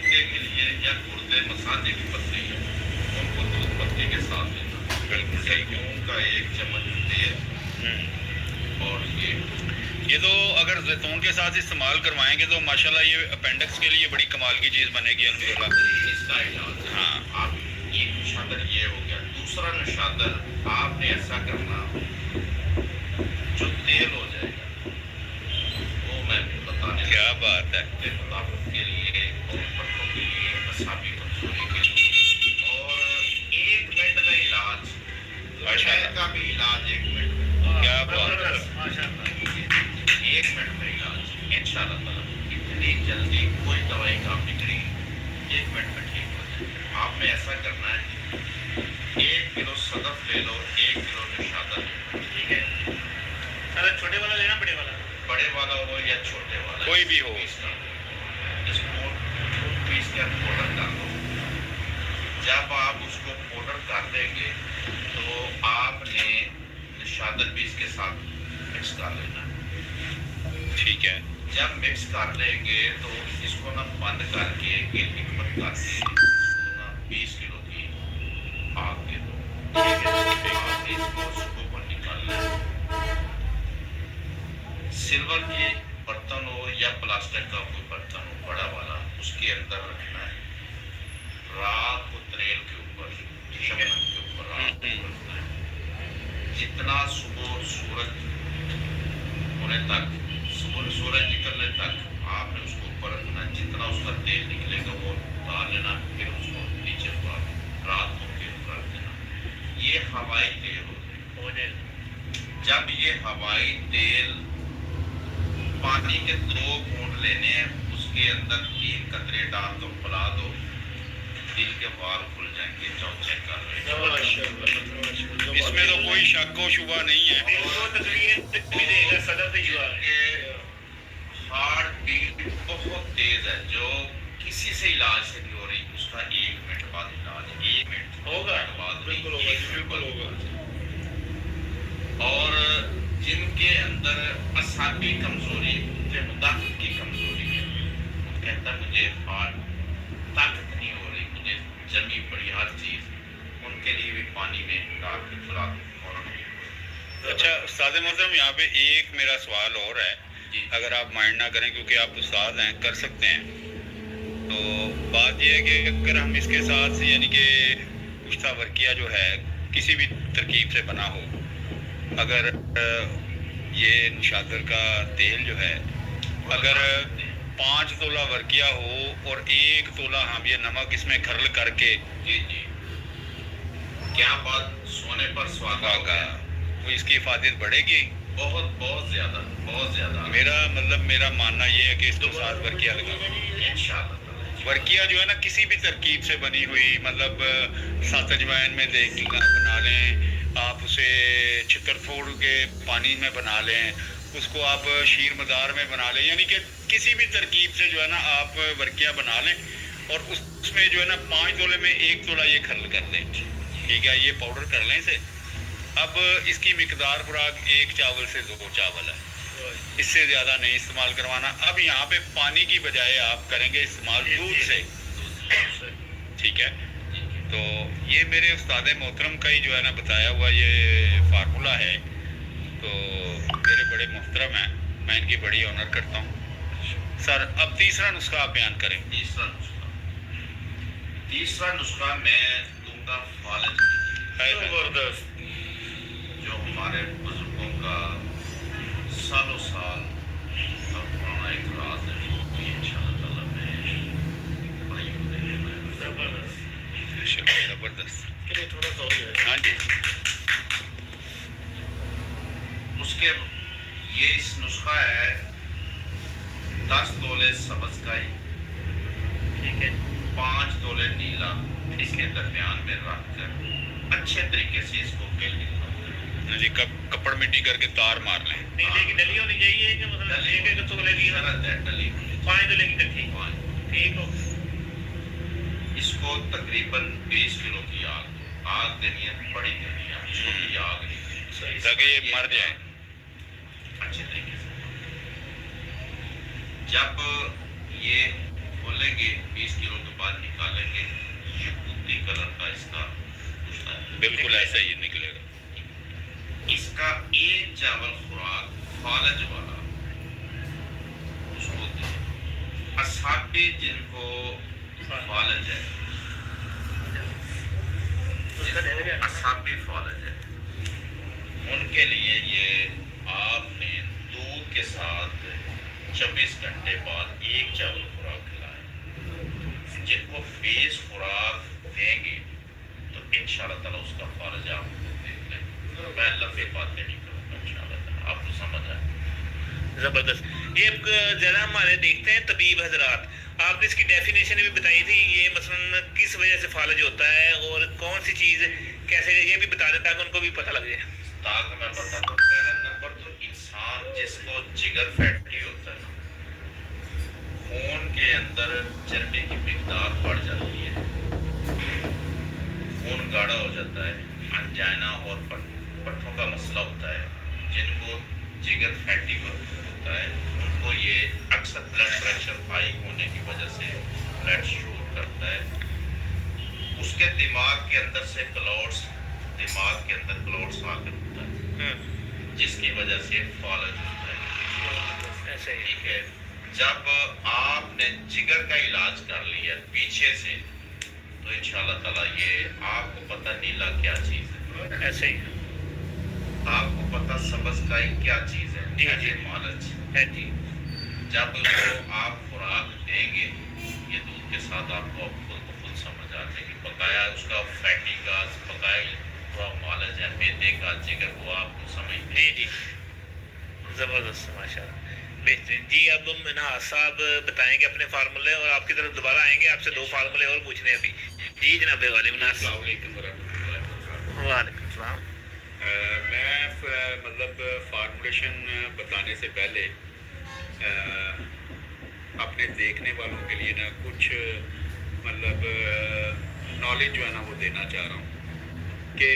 गुर्दे के लिए या गुर्दे मसाजे की पत्ती है उनको दूध पत्ती के साथ लेना। बिल्कुल ठीक है। जैतून का 1 चम्मच तेल और ये तो अगर जैतून के साथ इस्तेमाल करवाएंगे तो माशाल्लाह ये अपेंडिक्स के लिए बड़ी कमाल की चीज़ बनेगी अल्हम्दुलिल्लाह। इसका इलाज है। हाँ। आप एक नशादर ये हो गया। दूसरा नशादर आपने ऐसा करना जो तेल हो जाएगा वो मैं बताने क्या बात है। के मुताबिक के लिए और पत्तों के लिए असाबी कमजोरी के लिए और 1 मिनट का इलाज माशाल्लाह का भी इलाज 1 मिनट में क्या बात है। 1 मिनट में इलाज इंशाअल्लाह ताला इतनी जल्दी कोई दवाई काम नहीं करेगी 1 मिनट में ठीक हो जाएगा। आपने ऐसा करना है 1 किलो सदफ ले लो 1 किलो निशादा ले लो। ठीक है छोटे वाला लेना बड़े वाला बड़े वाला हो या छोटे वाला कोई भी हो। इसको पीस कर पाउडर कर दो। जब आप उसको पाउडर कर देंगे तो आपने निशादत भी इसके साथ मिक्स कर लेना है। ठीक है। जब मिक्स कर लेंगे तो इसको ना बंद करके एक हिकमत करके इसको ना 20 किलो की आग दे दो। ठीक है आपने इसको सुबह पर निकालना है। सिल्वर के बर्तन हो या प्लास्टिक का कोई बर्तन हो बड़ा वाला उसके अंदर रखना है। रात को तरेल के ऊपर शबनम के ऊपर रात को रखना है। जितना सुबह सूरज होने तक सूरज निकलने तक आपने उसको ऊपर रखना है। जितना उसका तेल निकलेगा वो उतार लेना फिर उसको नीचे ऊपर रात को फिर रख देना। ये हवाई तेल हो जाएगा। जब ये हवाई तेल पानी के 2 घूंट लेने हैं उसके अंदर 3 कतरे डाल दो पिला दो दिल के वाल खुल जाएंगे। जाओ चेक कर लो। इसमें तो कोई शक व शुबा नहीं है। हार्ट बीट बहुत तेज है जो किसी से इलाज से नहीं हो रही उसका 1 मिनट बाद इलाज 1 मिनट होगा बाद बिल्कुल होगा। और जिनके अंदर असाबी कमजोरी ताकत की कमजोरी है कहता मुझे हार्ट ताकत नहीं हो रही मुझे जमी पड़ी हर चीज उनके लिए भी पानी में डाल के पिला दो। अच्छा उस्ताद मोहतरम यहाँ पे एक मेरा सवाल और है अगर आप माइंड ना करें क्योंकि आप उस्ताद हैं कर सकते हैं। तो बात यह है कि अगर हम इसके साथ यानी कि कुश्ता वर्किया जो है किसी भी तरकीब से बना हो अगर ये निशादर का तेल जो है अगर 5 तोला वर्किया हो और 1 तोला हम ये नमक इसमें खरल करके जी क्या बात सोने पर सुहागा तो इसकी हिफाजत बढ़ेगी बहुत ज्यादा मेरा मानना ये है कि इसको साथ वर्किया लगा इंशाअल्लाह वर्किया जो है ना किसी भी तरकीब से बनी हुई मतलब 7 अजवाइन में देख बना लें आप उसे छितरफोड़ के पानी में बना लें उसको आप शीर मदार में बना लें यानी कि किसी भी तरकीब से जो है ना आप वर्किया बना लें और उसमें जो है ना 5 तोले में 1 तोला ये खरल कर लें। ठीक है ये पाउडर कर लें इसे। अब इसकी मिकदार खुराक 1 चावल से 2 चावल है इससे ज़्यादा नहीं इस्तेमाल करवाना। अब यहाँ पे पानी की बजाय आप करेंगे इस्तेमाल दूध से। ठीक है तो ये मेरे उस्ताद मोहतरम का ही जो है ना बताया हुआ ये फार्मूला है तो मेरे बड़े मोहतरम हैं मैं इनकी बड़ी ऑनर करता हूँ। सर अब तीसरा नुस्खा आप बयान करें। तीसरा नुस्खा मैं दूंगा फालज जबरदस्त जो हमारे बुजुर्गों का सालों साल पुराना एक राज है इंशाअल्लाह जबरदस्त थोड़ा सा हाँ जी उसके ये इस नुस्खा है 10 तोले सब्ज काई ठीक है 5 तोले नीला इसके दरमियान में रख कर अच्छे तरीके से इसको बेल निकालना जी कपड़ मिट्टी करके तार मार लें। नीले की डली होनी चाहिए कि मतलब एक तोले की डली 5 तोले की इकट्ठी ठीक हो। इसको तकरीबन 20 किलो की आग देनी है बड़ी देनी है छोटी आग नहीं ताकि ये मर जाए अच्छे तरीके से। जब ये खोलेंगे 20 किलो बिल्कुल ऐसा ही निकलेगा। इसका एक चावल खुराक फालज वाला उसको दे। असाबे जिनको फालज है, असाबे फालज है, उनके लिए ये आपने दूध के साथ 24 घंटे बाद एक चावल खुराक खिलाए। जिनको 20 खुराक देंगे तो इंशाअल्लाह ताला उसका फर्ज आप देख लें। मैं लंबी बातें नहीं करूँगा, इंशाअल्लाह ताला आपको समझ आए। जबरदस्त। ये ज़रा हमारे देखते हैं तबीब हजरात, आपने इसकी डेफिनेशन भी बताई थी, ये मसलन किस वजह से फालज होता है और कौन सी चीज़ कैसे, ये भी बता दें ताकि उनको भी पता लग जाए। ताकि मैं बताता हूँ, पहला नंबर तो इंसान जिसको जिगर फैटी होता है, खून के अंदर चर्बी की मिकदार बढ़ जाती है, खून गाढ़ा हो जाता है, अंजाइना और पट्ठों का मसला होता है, जिनको जिगर फैटी होता है उनको ये अक्सर ब्लड प्रेशर हाई होने की वजह से ब्लड शूट करता है। उसके दिमाग के अंदर से क्लॉट्स, दिमाग के अंदर क्लॉट्स आकर होता है, जिसकी वजह से फॉलन होता है। ऐसे ही ठीक है, जब आपने जिगर का इलाज कर लिया पीछे से तो इंशाअल्लाह ताला ये आपको पता नीला क्या चीज़ है, ऐसे ही आपको पता सब्ज का क्या चीज़ है, जी, ऐसे जी। मालच। है जी। जब उसको आप खुराक देंगे ये दूध के साथ आपको खुद ब खुद समझ आ जाएगी। बकाया उसका फैटी का बकाया पूरा मालच है, मैदे का जिगर, वो आपको समझ जी जी, ज़बरदस्त, माशाल्लाह, बेहतरीन जी। अब मिनहाज साहब बताएंगे अपने फार्मूले और आपकी तरफ दोबारा आएंगे, आपसे 2 फार्मूले और पूछने हैं अभी। जी जनाब वाले मिनहाज। वालेकुम सलाम। मैं मतलब फार्मूलेशन बताने से पहले अपने देखने वालों के लिए ना कुछ मतलब नॉलेज जो है ना वो देना चाह रहा हूँ कि,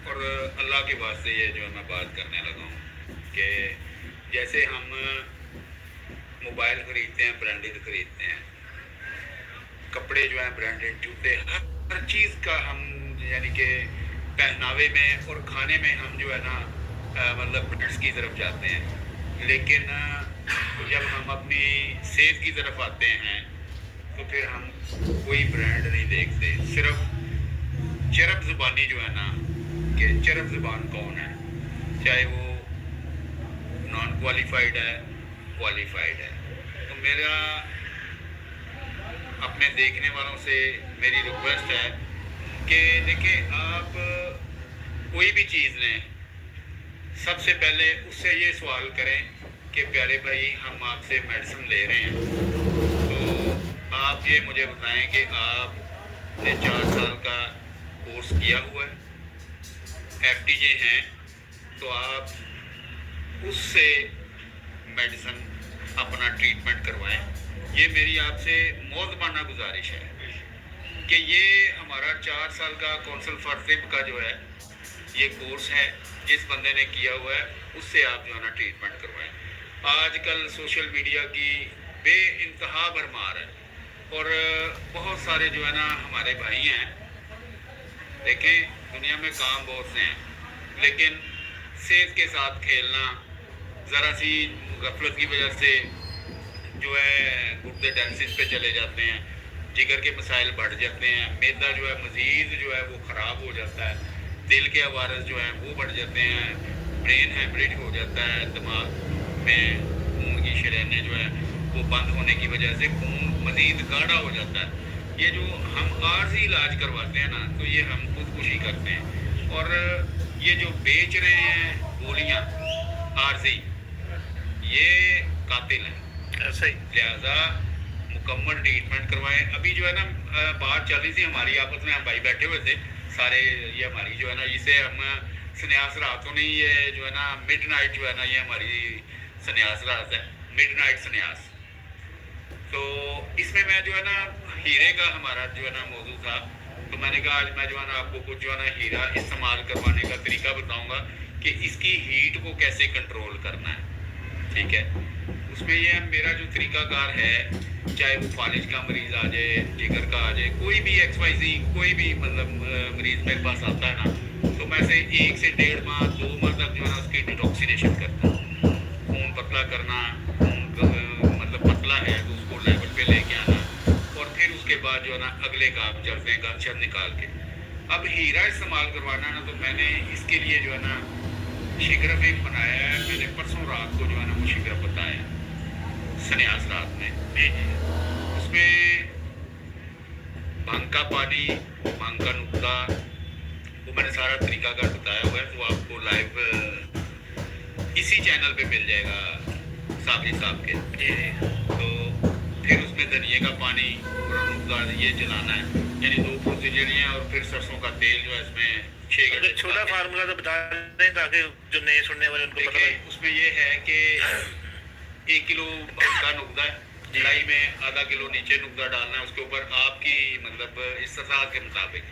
और अल्लाह के वास्ते ये जो है मैं बात करने लगा हूँ कि जैसे हम मोबाइल ख़रीदते हैं, ब्रांडेड ख़रीदते हैं, कपड़े जो हैं ब्रांडेड, जूते, हर चीज़ का हम यानी कि पहनावे में और खाने में हम जो है ना मतलब ब्रांड्स की तरफ जाते हैं, लेकिन जब हम अपनी सेहत की तरफ आते हैं तो फिर हम कोई ब्रांड नहीं देखते, सिर्फ चरब ज़ुबानी जो है ना कि चरब ज़ुबान कौन है, चाहे वो नॉन क्वालिफाइड है, क्वालिफाइड है। तो मेरा अपने देखने वालों से मेरी रिक्वेस्ट है कि देखिए, आप कोई भी चीज़ लें, सबसे पहले उससे ये सवाल करें कि प्यारे भाई हम आपसे मेडिसिन ले रहे हैं तो आप ये मुझे बताएं कि आपने 4 साल का कोर्स किया हुआ है, FTJ हैं, तो आप उससे मेडिसिन अपना ट्रीटमेंट करवाएं। ये मेरी आपसे मौजमाना गुजारिश है कि ये हमारा 4 साल का कौंसल फॉर तिब का जो है ये कोर्स है, जिस बंदे ने किया हुआ है उससे आप जो है ना ट्रीटमेंट करवाएं। आजकल सोशल मीडिया की बे इंतहा भरमार है और बहुत सारे जो है ना हमारे भाई हैं, देखें दुनिया में काम बहुत से हैं, लेकिन सेहत के साथ खेलना, ज़रा सी गफलत की वजह से जो है गुर्दे डायलिसिस पे चले जाते हैं, जिगर के मसाइल बढ़ जाते हैं, मैदा जो है मज़ीद जो है वो ख़राब हो जाता है, दिल के अवारस जो हैं वो बढ़ जाते हैं, ब्रेन हेमरेज हो जाता है, दिमाग में खून की शरीनें जो है वो बंद होने की वजह से खून मज़ीद गाढ़ा हो जाता है। ये जो हम आर्जी इलाज करवाते हैं ना, तो ये हम खुदकुशी करते हैं, और ये जो बेच रहे हैं गोलियाँ आर्जी, ये कातिल हैं। ऐसा ही लिहाजा मुकम्मल ट्रीटमेंट करवाएं। अभी जो है ना बात चल रही थी हमारी आपस में, हम भाई बैठे हुए थे सारे, ये हमारी जो है ना इसे हम संन्यास रातों नहीं, ये जो है ना मिडनाइट जो है ना ये हमारी संन्यास रात है, मिडनाइट संन्यास। तो इसमें मैं जो है ना हीरे का हमारा जो है ना मौजू था, तो मैंने कहा आज मैं जो है ना आपको कुछ जो है ना हीरा इस्तेमाल करवाने का तरीका बताऊंगा कि इसकी हीट को कैसे कंट्रोल करना है, ठीक है। उसमें ये मेरा जो तरीकाकार है, चाहे वो फालिज का मरीज़ आ जाए, जिगर का आ जाए, कोई भी XYZ कोई भी मतलब मरीज़ मेरे पास आता है ना, तो मैं से 1 से 1.5 माह 2 माह तक जो है ना उसकी डिटॉक्सिनेशन करता हूँ। खून पतला करना, मतलब पतला है तो उसको लेवल पे लेके आना, और फिर उसके बाद जो है ना अगले काम जर्दे का अक्षर निकाल के। अब हीरा इस्तेमाल करवाना है ना, तो मैंने इसके लिए जो है ना शिकरफ एक बनाया है। मैंने परसों रात को जो है ना वो शिकरफ बताया सन्यास रात में। उसमें भांग का पानी, भांग का नुक्ता, वो मैंने सारा तरीकाकार बताया हुआ है, तो आपको लाइव इसी चैनल पे मिल जाएगा साबरी साहब के। तो फिर उसमें धनिए का पानी और नुक्ता ये जलाना है, यानी 2 प्रोसीजर हैं। और फिर सरसों का तेल जो है इसमें 6 घंटे। छोटा फार्मूला तो बता दें ताकि जो नए सुनने वाले उनको पता लगे। उसमें ये है कि 1 किलो का नुकदा है, कढ़ाई में आधा किलो नीचे नुकदा डालना है, उसके ऊपर आपकी मतलब इस्तेमाल के मुताबिक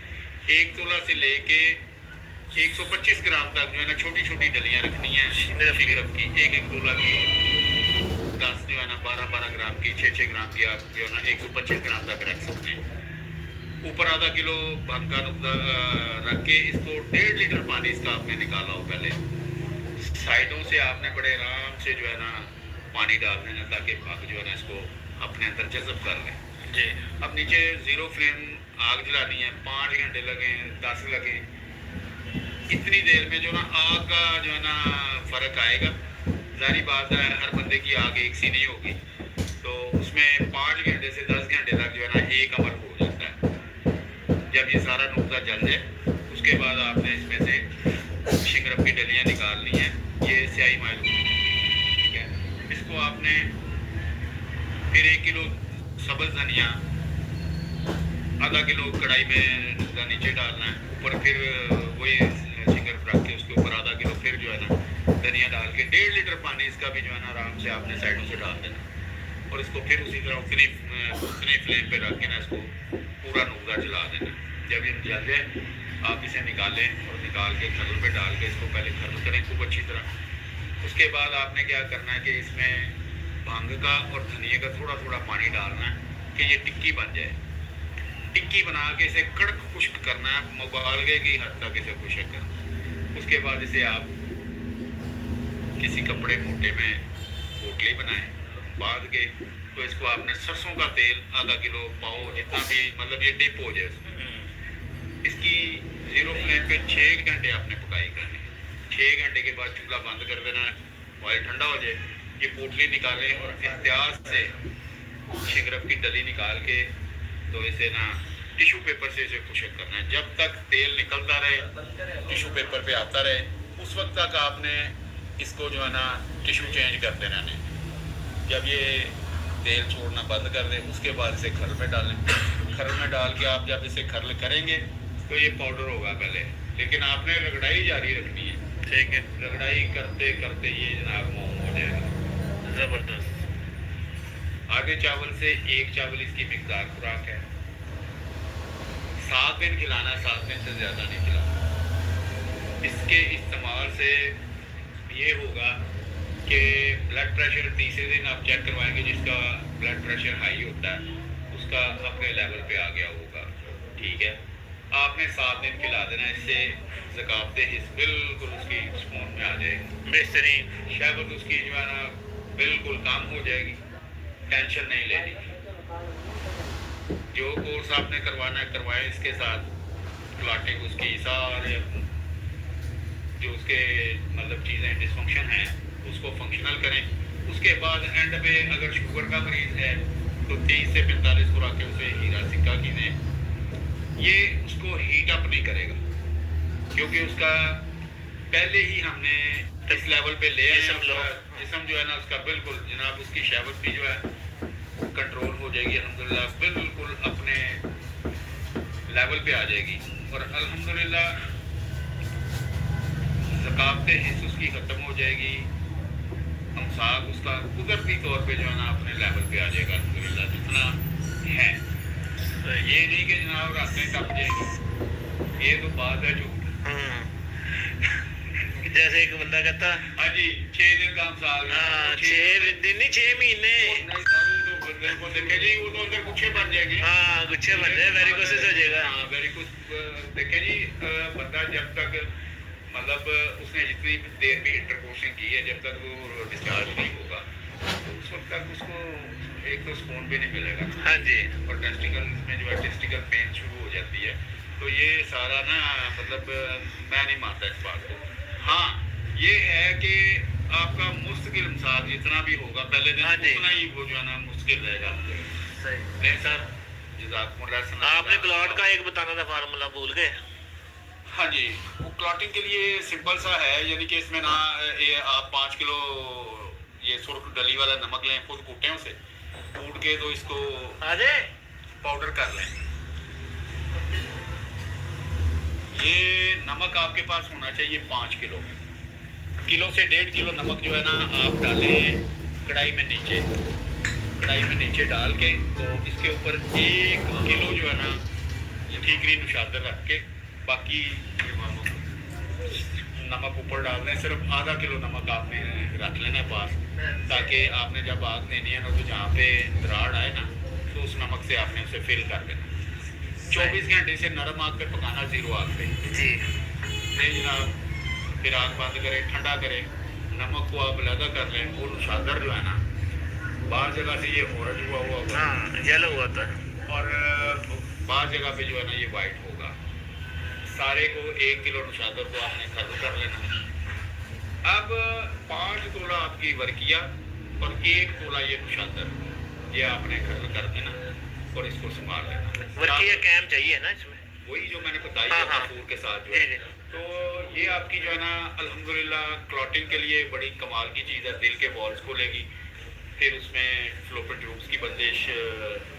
1 तोला से लेके 125 ग्राम तक जो है ना छोटी छोटी डलियां रखनी है शिकरफ की। 1 तोला की 10 जो है ना 12 ग्राम की, 6 ग्राम की आप जो है ना 125 ग्राम तक रख सकते हैं। ऊपर आधा किलो भांग का नुकदा रख के इसको 1.5 लीटर पानी इसका आपने निकाला हो पहले। साइडों से आपने बड़े आराम से जो है ना पानी डाल देना, ताकि भाग जो है ना इसको अपने अंदर जज़ब कर ले जी। अब नीचे 0 फ्लेम आग जलानी है, 5 घंटे लगे 10 लगे, इतनी देर में जो ना आग का जो है ना फ़र्क आएगा। ज़ाहिर बात है हर बंदे की आग एक सी नहीं होगी, तो उसमें 5 घंटे से 10 घंटे तक जो है ना एक अमल हो जाता है। जब ये सारा नुकता जल जाए उसके बाद आपने इसमें से शिकरफ की डलियाँ निकालनी हैं। ये स्याही माइल, ठीक है। इसको आपने फिर 1 किलो सब्ज़ धनिया, आधा किलो कढ़ाई में नुकता नीचे डालना है, ऊपर फिर वही शिकरफ रख के उसके ऊपर आधा किलो फिर जो है ना धनिया डाल के 1.5 लीटर पानी इसका भी जो है ना आराम से आपने साइडों से डाल देना, और इसको फिर उसी तरह उतनी फ्लेम पे रख के ना इसको पूरा नुकता जला देना। जब ये जल जाए आप इसे निकालें और निकाल के खरल पे डाल के इसको पहले खरल करें खूब अच्छी तरह। उसके बाद आपने क्या करना है कि इसमें भांग का और धनिए का थोड़ा थोड़ा पानी डालना है कि ये टिक्की बन जाए। टिक्की बना के इसे कड़क खुश्क करना है, मुबालगे की हद तक इसे खुश्क करना। उसके बाद इसे आप किसी कपड़े मोटे में पोटली बनाएं, बांध के, तो इसको आपने सरसों का तेल आधा किलो पाओ, जितना भी मतलब ये डिप हो जाए उसमें। इसकी 0 फ्लेम पे 6 घंटे आपने पकाई करनी है। 6 घंटे के बाद चूल्हा बंद कर देना है, ऑयल ठंडा हो जाए, ये पोटली निकालें और एहतियात से शिकरफ की डली निकाल के तो इसे ना टिश्यू पेपर से इसे खुश्क करना है। जब तक तेल निकलता रहे, टिश्यू पेपर पे आता रहे, उस वक्त तक आपने इसको जो है ना टिश्यू चेंज करते रहने। जब ये तेल छोड़ना बंद कर दें उसके बाद इसे खरल में डालें। खरल में डाल के आप जब इसे खरल करेंगे तो ये पाउडर होगा पहले, लेकिन आपने रगड़ाई जारी रखनी है, ठीक है। रगड़ाई करते करते ये जनाब मोम हो जाएगा ज़बरदस्त। आगे चावल से 1 चावल इसकी मिकदार खुराक है। 7 दिन खिलाना, 7 दिन से ज़्यादा नहीं खिलाना। इसके इस्तेमाल से ये होगा कि ब्लड प्रेशर तीसरे दिन आप चेक करवाएंगे, जिसका ब्लड प्रेशर हाई होता है उसका अपने लेवल पे आ गया होगा, ठीक है। आपने 7 दिन खिला देना, इससे ज़कात हिस्स बिल्कुल उसकी स्पून में आ जाएगी, बेहतरीन। शहबत उसकी जो है ना बिल्कुल कम हो जाएगी, टेंशन नहीं लेनी। जो कोर्स आपने करवाना है करवाएं, इसके साथ क्लॉटिंग उसकी सारे जो उसके मतलब चीज़ें डिसफंक्शन हैं उसको फंक्शनल करें। उसके बाद एंड पे अगर शुगर का मरीज़ है तो 30 से 45 खुराकें उसे हीरा सिक्का की दें। ये उसको हीट अप नहीं करेगा, क्योंकि उसका पहले ही हमने इस लेवल पे ले आए। जिस्म जो है ना उसका बिल्कुल जनाब उसकी शहवत भी जो है कंट्रोल हो जाएगी, अल्हम्दुलिल्लाह बिल्कुल अपने लेवल पे आ जाएगी। और अल्हम्दुलिल्लाह ज़कात हिस्स उसकी ख़त्म हो जाएगी, हमसाक उसका कुदरती तौर पे जो है ना अपने लेवल पे आ जाएगा अल्हम्दुलिल्लाह जितना है। ये नहीं कि जनाब रास्ते टप जाएगी, ये तो बात है झूठ। जैसे एक बंदा कहता हाँ जी 6 दिन का साल हाँ 6 दिन नहीं 6 महीने नहीं दारू तो बंदे को देखे जी वो तो अंदर गुच्छे बन जाएंगे हाँ गुच्छे बन जाए वेरिकोसिस हो जाएगा हाँ वेरिकोस देखे जी बंदा जब तक मतलब उसने जितनी देर भी इंटरकोर्सिंग की है जब तक वो डिस्चार्ज नहीं होगा तो उस वक्त तक उसको एक तो सुकून भी नहीं मिलेगा हाँ जी और टेस्टिकल में जो है टेस्टिकल पेन शुरू हो जाती है तो ये सारा ना मतलब मैं नहीं मानता इस बात को। हाँ ये है कि आपका मुश्किल मसाज जितना भी होगा पहले दिन हाँ जी। उतना ही वो जो है ना मुश्किल रहेगा सही नहीं सर जज़ाकुमुल्लाह आपने क्लॉट का एक बताना था फार्मूला भूल गए हाँ जी वो क्लॉटिंग के लिए सिंपल सा है यानी कि इसमें ना ये आप 5 किलो ये सुर्ख डली वाला नमक लें खुद कूटें उसे कूट के तो इसको अरे पाउडर कर लें। ये नमक आपके पास होना चाहिए 5 किलो किलो से 1.5 किलो नमक जो है ना आप डालें कढ़ाई में नीचे डाल के तो इसके ऊपर 1 किलो जो है ना ठीकरी नुशादर रख के बाकी नमक ऊपर डाल दें सिर्फ आधा किलो नमक आपने रख लेना पास ताकि आपने जब आग देनी है ना तो जहाँ पे दराड़ आए ना तो उस नमक से आपने उसे फिल कर देना 24 घंटे से नरम आग पे पकाना 0 आग पे जी नहीं जनाब फिर आग बंद करें ठंडा करें नमक को आप अलग कर लें वो नुशादर जो है ना बाहर जगह से ये ऑरेंज हुआ होगा हाँ येलो हुआ था और बाहर जगह पे जो है ना ये वाइट होगा सारे को 1 किलो नुशादर को आपने खत्म कर लेना। अब 5 तोला आपकी वर्किया और 1 तोला ये नुशादर ये आपने खत्म कर देना और इसको संभाल लेना। वर्किया कैम चाहिए ना इसमें वही जो मैंने बताई हाँ, है हाँ। कपूर के साथ जो है तो ये आपकी जो है ना अल्हम्दुलिल्लाह क्लॉटिंग के लिए बड़ी कमाल की चीज़ है दिल के वॉल्स खोलेगी फिर उसमें फ्लोपन ट्यूब्स की बंदिश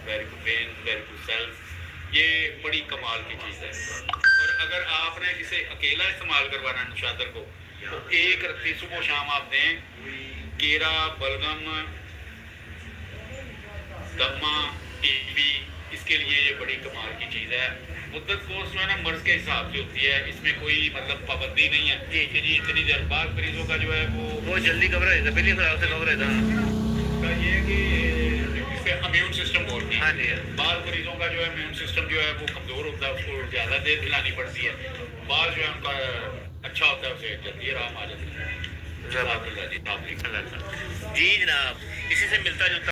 वेरिको वेन वेरिको सेल्स ये बड़ी कमाल की चीज़ है और अगर आपने इसे अकेला इस्तेमाल करवाना है नुशादर को तो एक रत्ती सुबह शाम आप दें केरा बलगम दमा टीबी इसके लिए ये बड़ी कमाल की चीज़ है। मुद्दत कोर्स जो है ना मर्ज के हिसाब से होती है इसमें कोई मतलब पाबंदी नहीं है कि जी इतनी देर बाद मरीजों का जो है वो जल्दी कवर होता पहली खुराक से कवर होता उसका ये है कि इससे इम्यून सिस्टम बोलते हैं हाँ जी बाद मरीजों का जो है इम्यून सिस्टम जो है वो कमज़ोर होता है उसको ज़्यादा देर खिलानी पड़ती है बाद जो है उनका अच्छा होता है उसे जल्दी आराम आ जाता है। जी जनाब इसी से मिलता जुलता